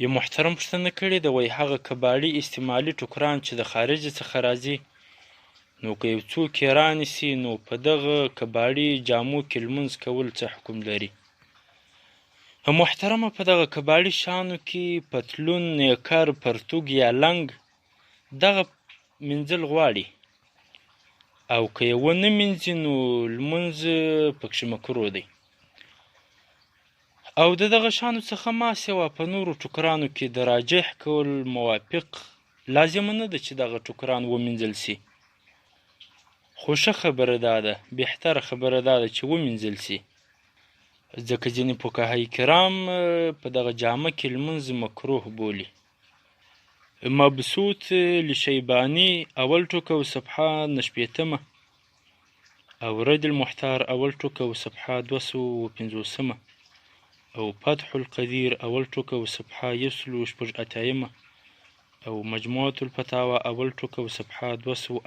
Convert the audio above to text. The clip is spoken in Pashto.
یو محترم پوښتنه کړې ده، وایي هغه کباړي استعمالي ټوکران چې د خارج څخه راځي، نو که یو څوک یې رانیسي نو په دغه کباړي جامو کې لمونځ کول څه حکم لري؟ محترمه، په دغه کباړي شیانو کې پتلون، نیکر، پرتوګ یا لنګ دغه مینځل غواړي، او که یې ونه مینځي نو لمونځ پکښې مکروه دی. او د دغه شیانو څخه ما سوا په نورو ټوکرانو کې د راجح کول موافق لازمه نه ده چې دغه ټوکران ومینځل سي، خو ښه خبره دا ده، بهتره خبره دا ده چې ومینځل سي، ځکه ځینې فقهای کرام په دغه جامه کې لمونځ مکروه بولي. مبسوط لشیباني اول ټوکه و صفحه 9 او رد المحتار اول ټوکه و صفحه 250 او فتح القدیر اول ټوکه و صفحه 188 او مجموعة الفتاوى اول ټوکه و صفحه 200